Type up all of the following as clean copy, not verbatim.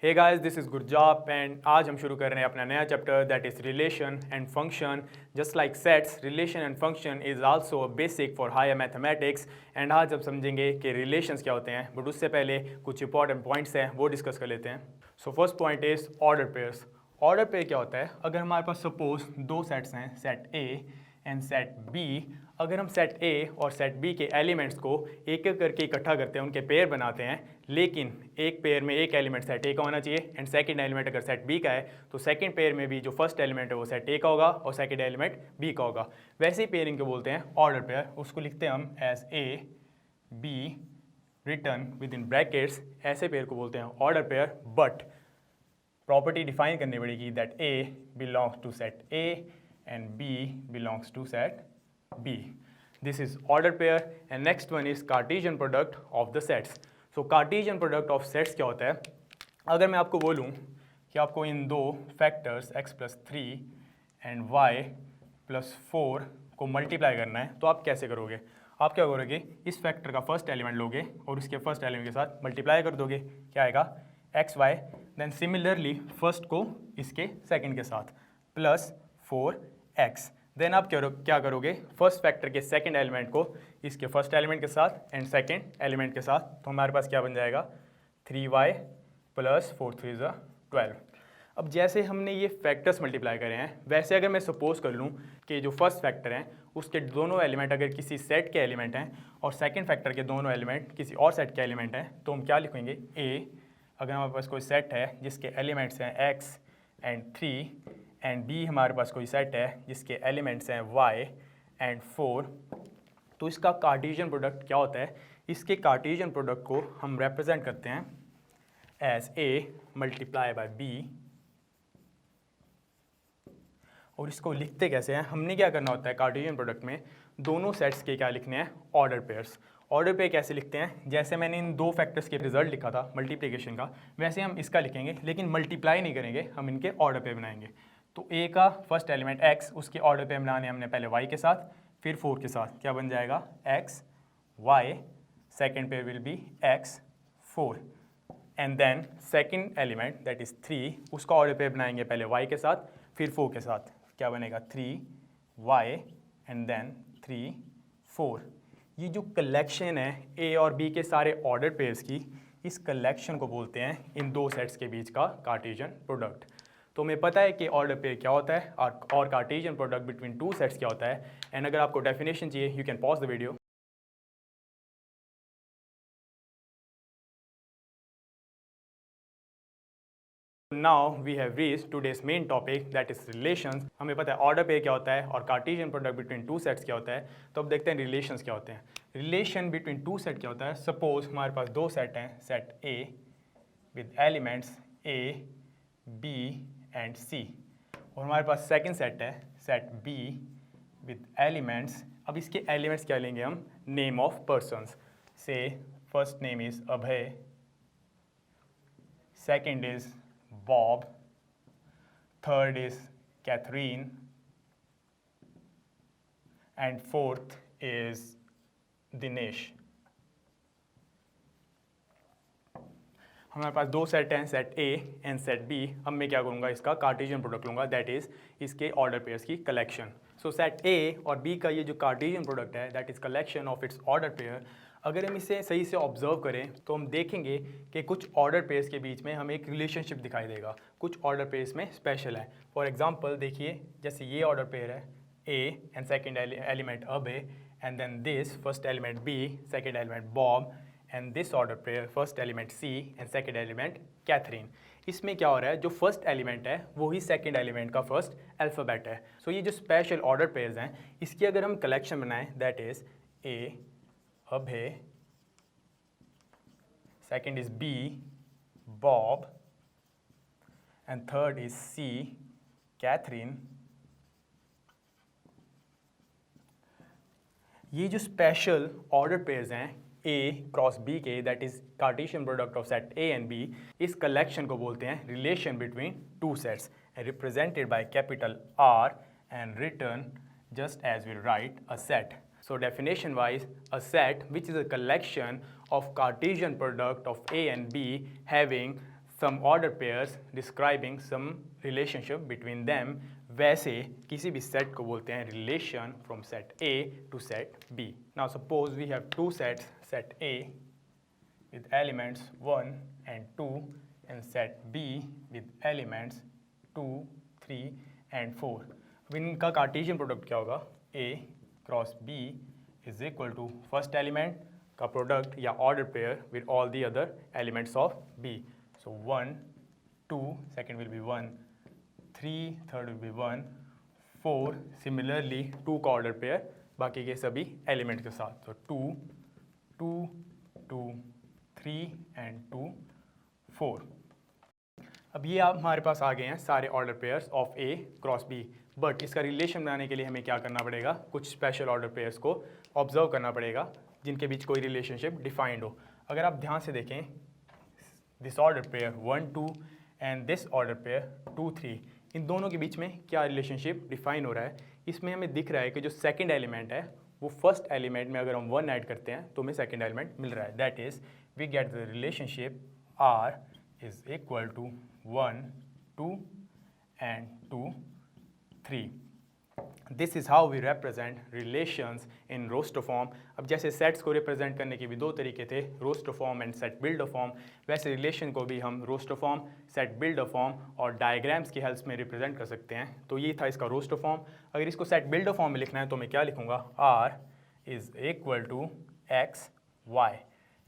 Hey guys, this is Gurjap and आज हम शुरू कर रहे हैं अपना नया chapter that is relation and function. Just like sets, relation and function is also a basic for higher mathematics. And आज हम समझेंगे कि रिलेशंस क्या होते हैं, बट उससे पहले कुछ इंपॉर्टेंट पॉइंट्स हैं वो डिस्कस कर लेते हैं। So first point is order pairs. Order pair क्या होता है? अगर हमारे पास सपोज दो सेट्स हैं, set A and set B, अगर हम सेट ए और सेट बी के एलिमेंट्स को एक एक करके इकट्ठा करते हैं, उनके पेयर बनाते हैं, लेकिन एक पेयर में एक एलिमेंट सेट ए का होना चाहिए एंड सेकंड एलिमेंट अगर सेट बी का है तो सेकंड पेयर में भी जो फर्स्ट एलिमेंट है वो सेट ए का होगा और सेकंड एलिमेंट बी का होगा। वैसे ही पेयरिंग को बोलते हैं ऑर्डर पेयर। उसको लिखते हैं हम as A B written within brackets. ऐसे पेयर को बोलते हैं order pair. But property define करनी पड़ेगी that A belongs to set A and B belongs to set B. This is order pair and next one is Cartesian product of the sets. So Cartesian product of sets क्या होता है? अगर मैं आपको बोलूँ कि आपको इन दो factors x plus 3 and y plus 4 को मल्टीप्लाई करना है तो आप कैसे करोगे? आप क्या करोगे? इस फैक्टर का फर्स्ट एलिमेंट लोगे और उसके फर्स्ट एलिमेंट के साथ मल्टीप्लाई कर दोगे। क्या आएगा? X y. Then similarly first को इसके सेकंड के साथ प्लस 4x। देन आप क्या करोगे? फर्स्ट फैक्टर के सेकंड एलिमेंट को इसके फर्स्ट एलिमेंट के साथ एंड सेकंड एलिमेंट के साथ, तो हमारे पास क्या बन जाएगा? 3y प्लस 4 3 ज़ा 12। अब जैसे हमने ये फैक्टर्स मल्टीप्लाई करे हैं, वैसे अगर मैं सपोज कर लूँ कि जो फर्स्ट फैक्टर हैं उसके दोनों एलिमेंट अगर किसी सेट के एलिमेंट हैं और सेकेंड फैक्टर के दोनों एलिमेंट किसी और सेट के एलिमेंट हैं, तो हम क्या लिखेंगे? ए, अगर हमारे पास कोई सेट है जिसके एलिमेंट्स हैं x एंड 3 एंड बी हमारे पास कोई सेट है जिसके एलिमेंट्स हैं y एंड 4, तो इसका कार्टेशियन प्रोडक्ट क्या होता है? इसके कार्टेशियन प्रोडक्ट को हम रिप्रेजेंट करते हैं as a multiply by b। और इसको लिखते कैसे हैं? हमने क्या करना होता है कार्टेशियन प्रोडक्ट में? दोनों सेट्स के क्या लिखने हैं? Order pairs. ऑर्डर पेयर कैसे लिखते हैं? जैसे मैंने इन दो फैक्टर्स के रिजल्ट लिखा था मल्टीप्लिकेशन का, वैसे हम इसका लिखेंगे, लेकिन मल्टीप्लाई नहीं करेंगे, हम इनके ऑर्डर पेयर बनाएंगे। तो ए का फर्स्ट एलिमेंट x, उसके ऑर्डर पेयर बनाने हमने पहले y के साथ फिर 4 के साथ। क्या बन जाएगा? x y। Second pair will be x 4 and then second element that is 3, उसका ऑर्डर पेयर बनाएंगे पहले y के साथ फिर 4 के साथ। क्या बनेगा? 3y and then 3 4। ये जो कलेक्शन है ए और बी के सारे ऑर्डर पेयर्स की, इस कलेक्शन को बोलते हैं इन दो सेट्स के बीच का कार्टेशियन प्रोडक्ट। तो हमें पता है कि ऑर्डर पेयर क्या होता है और Cartesian product between two sets क्या होता है। एंड अगर आपको डेफिनेशन चाहिए you can pause the video. Now we have reached today's main topic that is relations. हमें पता है ऑर्डर पेयर क्या होता है और Cartesian product between two sets क्या होता है। तो अब देखते हैं रिलेशंस क्या होते हैं। रिलेशन बिटवीन टू सेट क्या होता है? सपोज हमारे पास दो सेट हैं, set A with elements A B and C, और हमारे पास सेकंड सेट है सेट बी विद एलिमेंट्स। अब इसके एलिमेंट्स क्या लेंगे हम? Name of persons. से first name is Abhay, second is Bob, third is Catherine and fourth is Dinesh. हमारे पास दो सेट हैं, set A and set B. अब मैं क्या करूँगा? इसका कार्टेशियन प्रोडक्ट लूँगा, दैट इज़ इसके ऑर्डर पेयर्स की कलेक्शन। सो सेट ए और बी का ये जो कार्टेशियन प्रोडक्ट है that is collection of its order pair. अगर हम इसे सही से ऑब्जर्व करें तो हम देखेंगे कि कुछ ऑर्डर पेयर्स के बीच में हमें एक रिलेशनशिप दिखाई देगा, कुछ ऑर्डर पेयर्स में स्पेशल है। फॉर एग्जाम्पल देखिए, जैसे ये ऑर्डर पेयर है A and second element Abhay and then this first element B, second element Bob and this order pair first element C and second element Catherine. इसमें क्या हो रहा है? जो फर्स्ट एलिमेंट है वो ही सेकेंड एलिमेंट का फर्स्ट अल्फ़ाबेट है। सो ये जो स्पेशल ऑर्डर पेयर्स हैं इसकी अगर हम कलेक्शन बनाएं that is A Abhay, second is B Bob and third is C Catherine. ये जो स्पेशल ऑर्डर पेयर्स हैं A क्रॉस B के, that is Cartesian product of set A and B, इस कलेक्शन को बोलते हैं relation between two sets represented by capital R and written just as we write a set. So definition wise a set which is a collection of Cartesian product of A and B having some order pairs describing some relationship between them, वैसे किसी भी set को बोलते हैं relation from set A to set B. Now suppose we have two sets, set A with elements 1 and 2 and set B with elements 2, 3 and 4. अब इनका Cartesian product क्या होगा? A cross B is equal to first element का product या order pair with all the other elements of B. So 1, 2, second will be 1, 3, third will be 1, 4, similarly 2 का order pair बाकी के सभी एलिमेंट के साथ. So 2, 2, 2, 3 and 2, 4. अब ये आप हमारे पास आ गए हैं सारे order pairs of A cross B. But इसका रिलेशन बनाने के लिए हमें क्या करना पड़ेगा? कुछ स्पेशल ऑर्डर पेयर्स को ऑब्जर्व करना पड़ेगा जिनके बीच कोई रिलेशनशिप डिफाइंड हो. अगर आप ध्यान से देखें, this order pair 1, 2 and this order pair 2, 3, इन दोनों के बीच में क्या रिलेशनशिप डिफाइन हो रहा है? इसमें हमें दिख रहा है कि जो सेकंड एलिमेंट है वो फर्स्ट एलिमेंट में अगर हम 1 ऐड करते हैं तो हमें सेकंड एलिमेंट मिल रहा है. That is we get the relationship R is equal to 1, 2 and 2, 3. This is how we represent relations in roster form. अब जैसे सेट्स को रिप्रेजेंट करने के भी दो तरीके थे, roster form and set builder form, वैसे रिलेशन को भी हम roster form, set builder form और डायग्राम्स की हेल्प में रिप्रेजेंट कर सकते हैं. तो ये था इसका रोस्टर फॉर्म. अगर इसको सेट बिल्डर फॉर्म में लिखना है तो मैं क्या लिखूंगा? R is equal to x, y.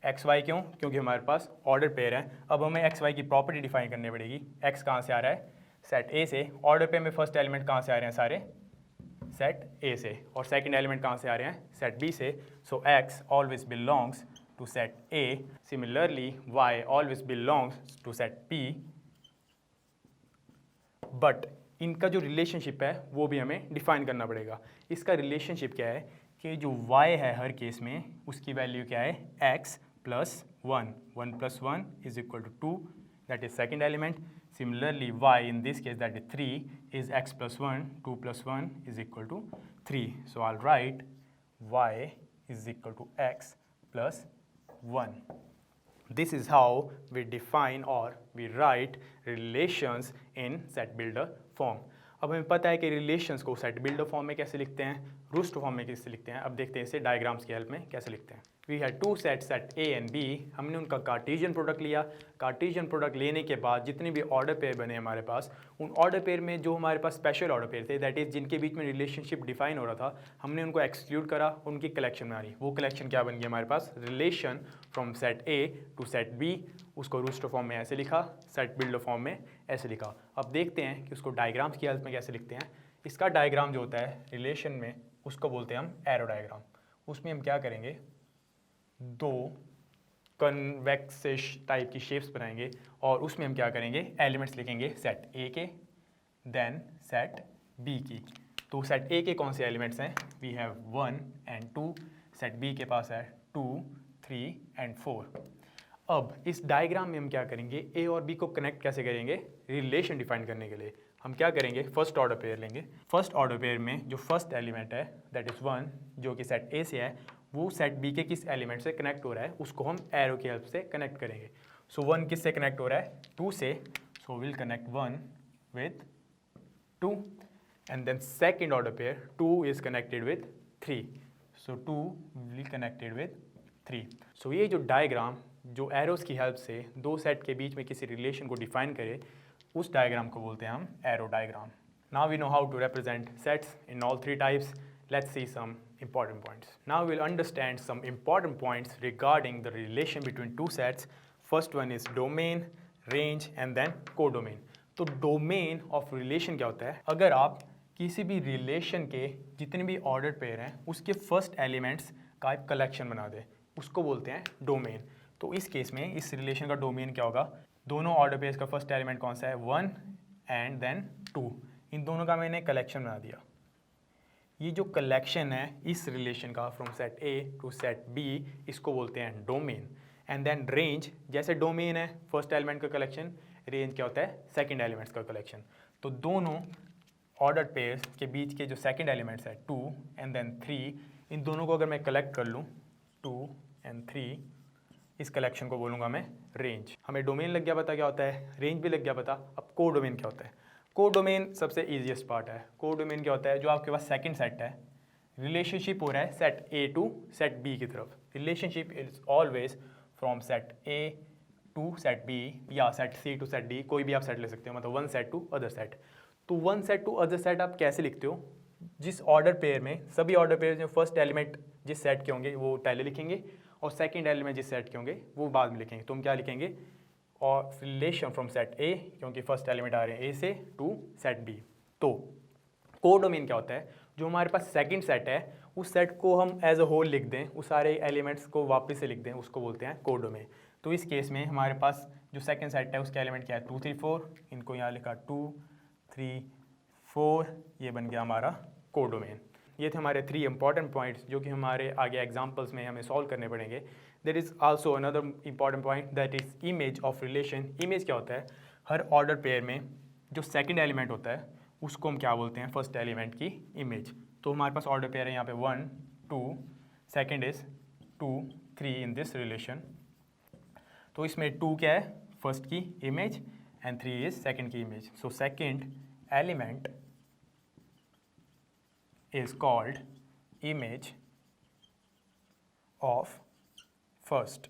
X y क्यों? क्योंकि हमारे पास ऑर्डर पेयर है. अब हमें एक्स वाई की प्रॉपर्टी डिफाइन करनी पड़ेगी. एक्स कहाँ से आ रहा है? सेट ए से. ऑर्डर पेयर में फर्स्ट एलिमेंट कहाँ से आ रहे हैं? सारे सेट ए से. और सेकंड एलिमेंट कहाँ से आ रहे हैं? सेट बी से. So X always belongs to set A. Similarly Y always belongs to set B. But इनका जो रिलेशनशिप है वो भी हमें डिफाइन करना पड़ेगा. इसका रिलेशनशिप क्या है कि जो y है हर केस में उसकी वैल्यू क्या है? x plus 1. 1 plus 1 is equal to 2. That is second element. Similarly, y in this case, that is 3, is x plus 1. 2 plus 1 is equal to 3. So I'll write y is equal to x plus 1. This is how we define or we write relations in set builder form. अब हमें पता है कि relations को set builder form में कैसे लिखते हैं, रोस्टर फॉर्म में कैसे लिखते हैं. अब देखते हैं इसे डायग्राम्स की हेल्प में कैसे लिखते हैं. We had to set, set A and B. हमने उनका कार्टेशियन प्रोडक्ट लिया. कार्टेशियन प्रोडक्ट लेने के बाद जितने भी ऑर्डर पेयर बने हमारे पास, उन ऑर्डर पेयर में जो हमारे पास स्पेशल ऑर्डर पेयर थे, दैट इज़ जिनके बीच में रिलेशनशिप डिफाइन हो रहा था, हमने उनको एक्सक्लूड करा, उनकी कलेक्शन बना ली. वो कलेक्शन क्या बन गया हमारे पास? Relation from set A to set B. उसको रोस्टर फॉर्म में ऐसे लिखा, सेट बिल्डर फॉर्म में ऐसे लिखा. अब देखते हैं कि उसको डायग्राम्स की हेल्प में कैसे लिखते हैं. इसका डायग्राम जो होता है रिलेशन में उसको बोलते हैं हम एरो डायग्राम. उसमें हम क्या करेंगे? दो कन्वेक्स टाइप की शेप्स बनाएंगे और उसमें हम क्या करेंगे? एलिमेंट्स लिखेंगे सेट ए के, देन सेट बी की. तो सेट ए के कौन से एलिमेंट्स हैं? We have 1 and 2. Set B के पास है 2, 3 and 4. अब इस डायग्राम में हम क्या करेंगे? ए और बी को कनेक्ट कैसे करेंगे? रिलेशन डिफाइन करने के लिए हम क्या करेंगे? फर्स्ट ऑर्डर पेयर लेंगे. फर्स्ट ऑर्डर पेयर में जो फर्स्ट एलिमेंट है दैट इज़ 1 जो कि सेट ए से है, वो सेट बी के किस एलिमेंट से कनेक्ट हो रहा है उसको हम एरो की हेल्प से कनेक्ट करेंगे. सो 1 किस से कनेक्ट हो रहा है? 2 से. So will connect 1 with 2 and then second order pair 2 is connected with 3. So 2 will connected with 3. So ये जो डायग्राम जो एरोस की हेल्प से दो सेट के बीच में किसी रिलेशन को डिफाइन करे, उस डायग्राम को बोलते हैं हम arrow diagram. Now we know how to represent sets in all three types. Let's see some important points. Now we'll understand some important points regarding the relation between two sets. First one is domain, range and then codomain. तो domain of relation क्या होता है? अगर आप किसी भी relation के जितने भी ordered pair हैं उसके first elements का एक collection बना दें, उसको बोलते हैं domain. तो इस केस में इस relation का domain क्या होगा? दोनों order pairs का first element कौन सा है? 1 and then 2. इन दोनों का मैंने collection बना दिया. ये जो कलेक्शन है इस रिलेशन का from set A to set B, इसको बोलते हैं डोमेन. एंड देन रेंज, जैसे डोमेन है फर्स्ट एलिमेंट का कलेक्शन, रेंज क्या होता है? सेकंड एलिमेंट्स का कलेक्शन. तो दोनों ऑर्डर्ड पेयर्स के बीच के जो सेकंड एलिमेंट्स है 2 एंड देन 3, इन दोनों को अगर मैं कलेक्ट कर लूँ 2 and 3, इस कलेक्शन को बोलूँगा मैं रेंज। हमें डोमेन लग गया पता क्या होता है, रेंज भी लग गया पता। अब को डोमेन क्या होता है? को डोमेन सबसे ईजिएस्ट पार्ट है। को डोमेन क्या होता है? जो आपके पास सेकंड सेट है, रिलेशनशिप हो रहा है set A to set B की तरफ। Relationship is always from set A to set B या set C to set D, कोई भी आप सेट ले सकते हो, मतलब one set to other set. तो one set to other set आप कैसे लिखते हो? जिस ऑर्डर पेयर में, सभी ऑर्डर पेयर में फर्स्ट एलिमेंट जिस सेट के होंगे वो पहले लिखेंगे और सेकंड एलिमेंट जिस सेट के होंगे वो बाद में लिखेंगे। तो हम क्या लिखेंगे? और रिलेशन फ्रॉम सेट ए, क्योंकि फर्स्ट एलिमेंट आ रहे हैं ए से, टू सेट बी। तो कोडोमेन क्या होता है? जो हमारे पास सेकंड सेट है उस सेट को हम एज अ होल लिख दें, उस सारे एलिमेंट्स को वापस से लिख दें, उसको बोलते हैं कोडोमेन। तो इस केस में हमारे पास जो सेकंड सेट है उसका एलिमेंट क्या है? 2 3 4, इनको यहाँ लिखा 2 3 4, ये बन गया हमारा कोडोमेन। ये थे हमारे 3 इंपॉर्टेंट पॉइंट्स जो कि हमारे आगे एग्जाम्पल्स में हमें सॉल्व करने पड़ेंगे। There is also another important point that is image of relation. Image क्या होता है? हर ऑर्डर पेयर में जो सेकंड एलिमेंट होता है उसको हम क्या बोलते हैं? फर्स्ट एलिमेंट की इमेज। तो हमारे पास ऑर्डर पेयर है यहाँ पे 1 2, second is 2 3 in this relation. तो इसमें 2 क्या है? फर्स्ट की इमेज एंड 3 इज सेकंड की image. So second element is called image of first.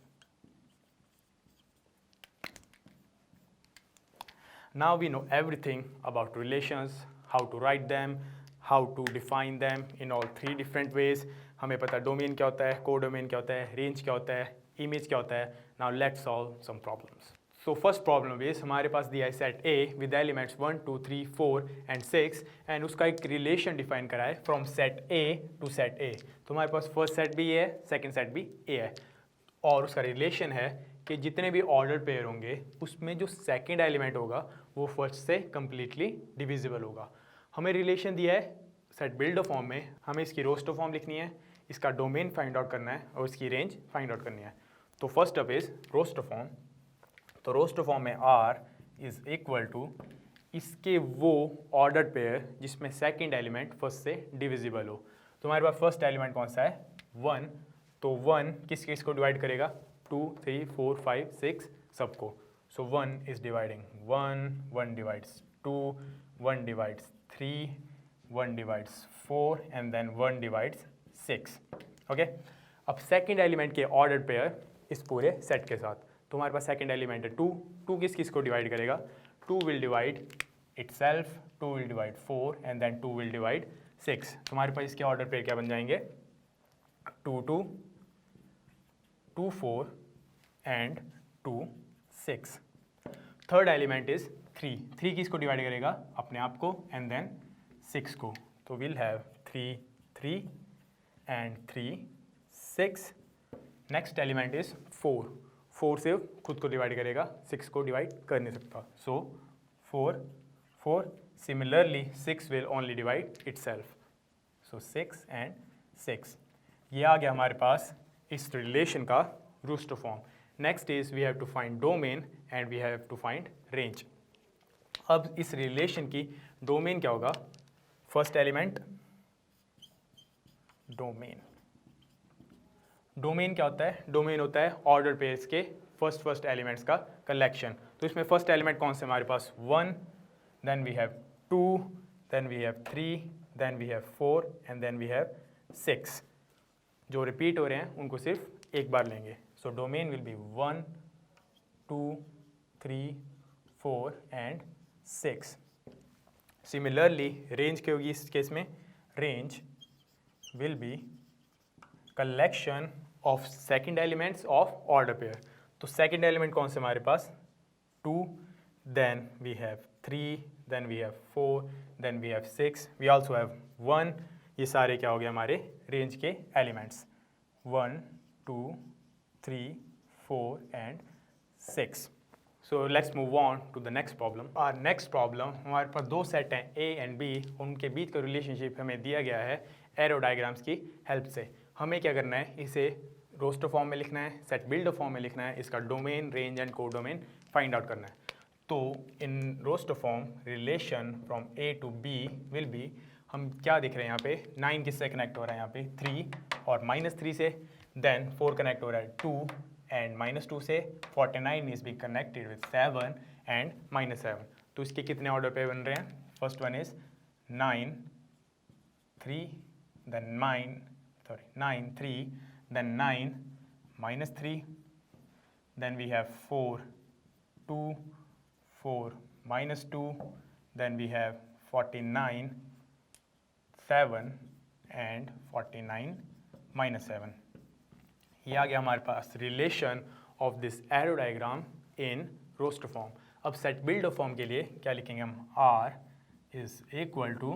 Now we know everything about relations, how to write them, how to define them in all 3 different ways. हमें पता है domain क्या होता है, codomain क्या होता है, रेंज क्या होता है, इमेज क्या होता है। Now let's solve some problems. So first problem is हमारे पास दिया है set A with elements 1 2 3 4 and 6 and उसका एक रिलेशन डिफाइन करा है from set A to set A। तो हमारे पास फर्स्ट सेट भी A है, सेकंड सेट भी A है और उसका रिलेशन है कि जितने भी ऑर्डर पेयर होंगे उसमें जो सेकंड एलिमेंट होगा वो फर्स्ट से कम्प्लीटली डिविजिबल होगा। हमें रिलेशन दिया है सेट बिल्डर फॉर्म में, हमें इसकी रोस्टर फॉर्म लिखनी है, इसका डोमेन फाइंड आउट करना है और इसकी रेंज फाइंड आउट करनी है। तो first up is roster form. तो रोस्टर फॉर्म में R इज इक्वल टू इसके वो ऑर्डर पेयर जिसमें सेकंड एलिमेंट फर्स्ट से डिविजिबल हो। तो हमारे पास फर्स्ट एलिमेंट कौन सा है? 1। तो 1 किस किस को डिवाइड करेगा? 2 3 4 5 6 सबको। So 1 is dividing 1, 1 divides 2, 1 divides 3, 1 divides 4 and then 1 divides 6। Okay, अब सेकंड एलिमेंट के ऑर्डर पेयर इस पूरे सेट के साथ। तो हमारे पास सेकंड एलिमेंट है 2, 2 किस किस को डिवाइड करेगा? 2 will divide itself, 2 will divide 4 and then 2 will divide 6। तो हमारे पास इसके ऑर्डर पेयर क्या बन जाएंगे? 2 2 2 4 एंड 2 6। थर्ड एलिमेंट इज 3, 3 किस को डिवाइड करेगा? अपने आप को एंड देन 6 को। तो will have 3 3 and 3 6। Next element is 4, 4 से खुद को डिवाइड करेगा, 6 को डिवाइड कर नहीं सकता। So 4 4। Similarly 6 will only divide itself. So 6 and 6। ये आ गया हमारे पास इस रिलेशन का roster form. Next is we have to find domain and we have to find range. अब इस रिलेशन की डोमेन क्या होगा? First element domain. डोमेन क्या होता है? डोमेन होता है ऑर्डर पेयर्स के फर्स्ट एलिमेंट्स का कलेक्शन। तो इसमें फर्स्ट एलिमेंट कौन से हमारे पास? 1, then we have 2, then we have 3, then we have 4 and then we have 6। जो रिपीट हो रहे हैं उनको सिर्फ एक बार लेंगे। So domain will be 1 2 3 4 and 6। Similarly range क्या होगी इस केस में? Range will be collection of second elements of order pair. तो सेकंड एलिमेंट कौन से हमारे पास? 2, then we have 3, then we have 4, then we have 6, we also have 1। ये सारे क्या हो गए हमारे रेंज के elements? 1 2 3 4 and 6। So let's move on to the next problem. Our next problem, हमारे पास दो सेट हैं A एंड B, उनके बीच का रिलेशनशिप हमें दिया गया है एरो डायग्राम्स की हेल्प से। हमें क्या करना है? इसे रोस्टर फॉर्म में लिखना है, सेट बिल्डर फॉर्म में लिखना है, इसका domain range and codomain find out करना है। तो in roster form relation from A to B will be, हम क्या दिख रहे हैं यहाँ पे? 9 किससे कनेक्ट हो रहा है यहाँ पे? 3 और -3 से, देन 4 कनेक्ट हो रहा है 2 एंड -2 से 49 is be connected with 7 and -7. तो इसके कितने ऑर्डर पे बन रहे हैं? First one is 9 3 then 9 3 then 9 -3, then we have 4 2 4 -2, then we have 49 7 and 49 -7. ये आ गया हमारे पास relation of this arrow diagram in roster form. अब सेट बिल्डर फॉर्म के लिए क्या लिखेंगे हम? R is equal to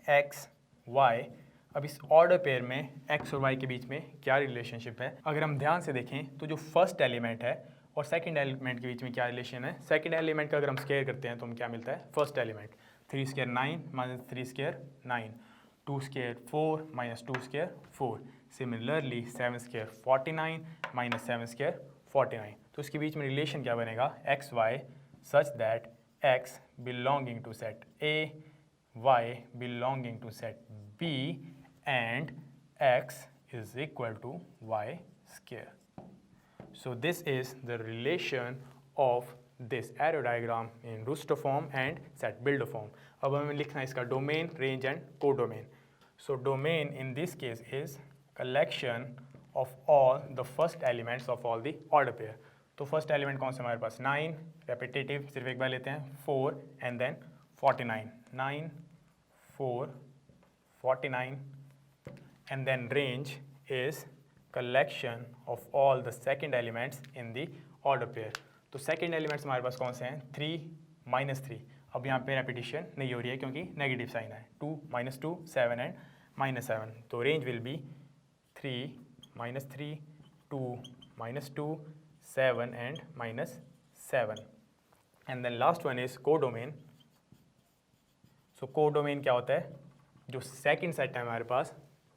X Y. अब इस ऑर्डर पेयर में x और y के बीच में क्या रिलेशनशिप है? अगर हम ध्यान से देखें तो जो फर्स्ट एलिमेंट है और सेकंड एलिमेंट के बीच में क्या रिलेशन है? सेकंड एलिमेंट का अगर हम स्क्वायर करते हैं तो हम क्या मिलता है? First element 3 square 9 minus 3 square 9, 2 square 4 minus 2 square 4. Similarly 7 square 49 minus 7 square 49. तो इसके बीच में रिलेशन क्या बनेगा? X y such that x belonging to set A, y belonging to set B and x is equal to y square. So this is the relation of this arrow diagram in rooster form and set builder form. अब हमें लिखना है इसका domain, range and codomain. So domain in this case is collection of all the first elements of all the order pair. तो first element कौन सा हमारे पास? 9, repetitive सिर्फ एक बार लेते हैं, 4 and then 49. 9 4 49 and then range is collection of all the second elements in the order pair. तो second elements हमारे पास कौन से हैं? 3 -3. अब यहाँ पे रेपिटेशन नहीं हो रही है क्योंकि नेगेटिव साइन है. 2 -2 7 एंड -7. तो range will B 3 -3 2 -2 7 and -7. and then last one is codomain. so codomain क्या होता है? जो सेकंड सेट है हमारे पास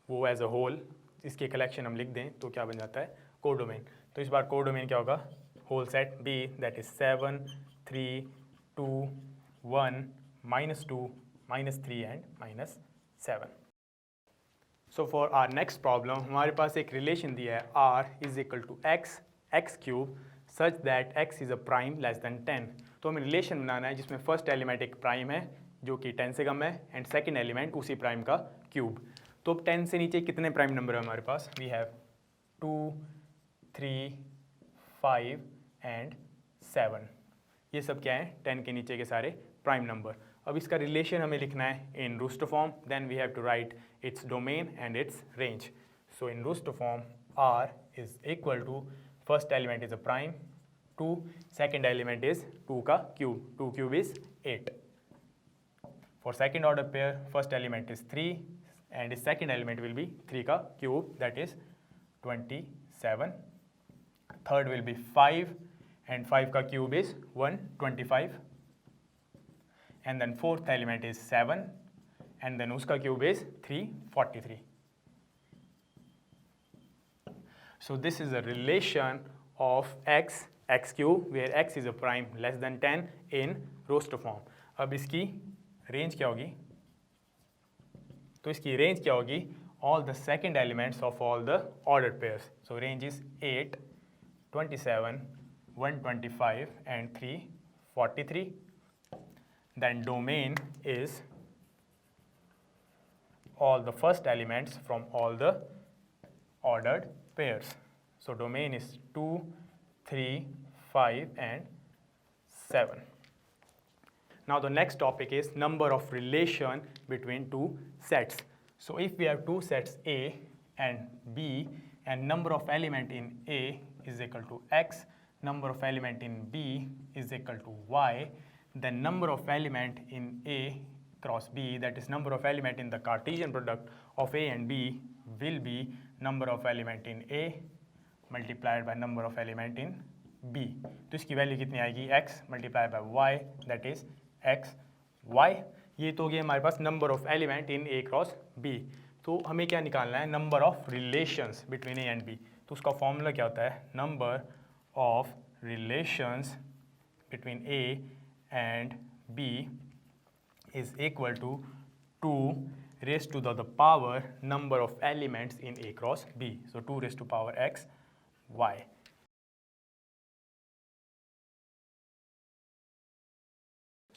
वो एज अ होल, इसके कलेक्शन हम लिख दें तो क्या बन जाता है? कोडोमेन. तो इस बार कोडोमेन क्या होगा? Whole set B that is 7 3 2 1 -2 -3 and -7. So for our next problem हमारे पास एक रिलेशन दिया है R is equal to x cube such that x is a prime less than 10. तो हमें रिलेशन बनाना है जिसमें फर्स्ट एलिमेंट एक प्राइम है जो कि 10 से कम है एंड सेकंड एलिमेंट उसी प्राइम का क्यूब. तो 10 से नीचे कितने प्राइम नंबर है हमारे पास? We have 2 3 5 and 7. ये सब क्या है? 10 के नीचे के सारे प्राइम नंबर. अब इसका रिलेशन हमें लिखना है in roster form. Then we have to write its domain and its range. So in roster form R is equal to first element is a prime 2, second element is 2 का cube, 2 cube is 8. For second order pair, first element is 3 and its second element will be 3 का cube, that is 27. Third will be 5 and 5 का cube is 125. And then fourth element is 7 and then उसका cube is 343. So this is a relation of x cube where x is a prime less than 10 in roster form. अब इसकी range क्या होगी? तो इसकी range क्या होगी? All the second elements of all the order pairs. So range is 8 27 125 and 343. Then domain is all the first elements from all the ordered pairs. So domain is 2 3 5 and 7. Now the next topic is number of relation between two sets. So if we have two sets A and B and number of element in A is equal to X, number of element in B is equal to Y, then number of element in A cross B, that is number of element in the Cartesian product of A and B will be number of element in A multiplied by number of element in B. तो इसकी value कितनी आएगी? X multiplied by Y, that is X Y. ये तो हो गया हमारे पास number of element in A cross B. तो हमें क्या निकालना है? Number of relations between A and B. तो उसका फॉर्मूला क्या होता है? Number of relations between A and B is equal to 2 raised to the power number of elements in A cross B. So 2 raised to power X y.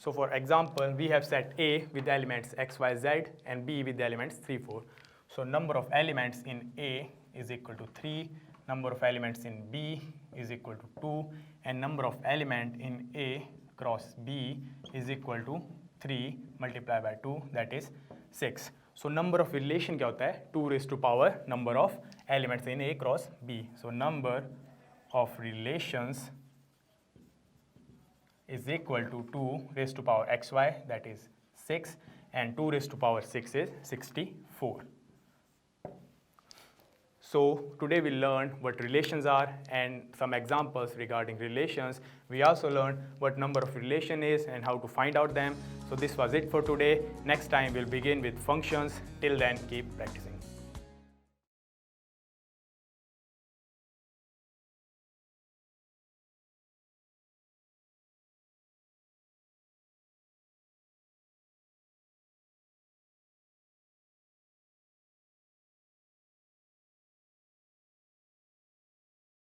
So for example, we have set A with the elements x, y, z and B with the elements 3, 4. So number of elements in A is equal to 3, number of elements in B is equal to 2, and number of element in A cross B is equal to 3 multiplied by 2, that is 6. So number of relation क्या होता है? 2 raised to power number of elements in A cross B. So number of relations is equal to 2 raised to power xy, that is 6, and 2 raised to power 6 is 64. So today we learned what relations are and some examples regarding relations. We also learned what number of relation is and how to find out them. So this was it for today. Next time we'll begin with functions. Till then, keep practicing.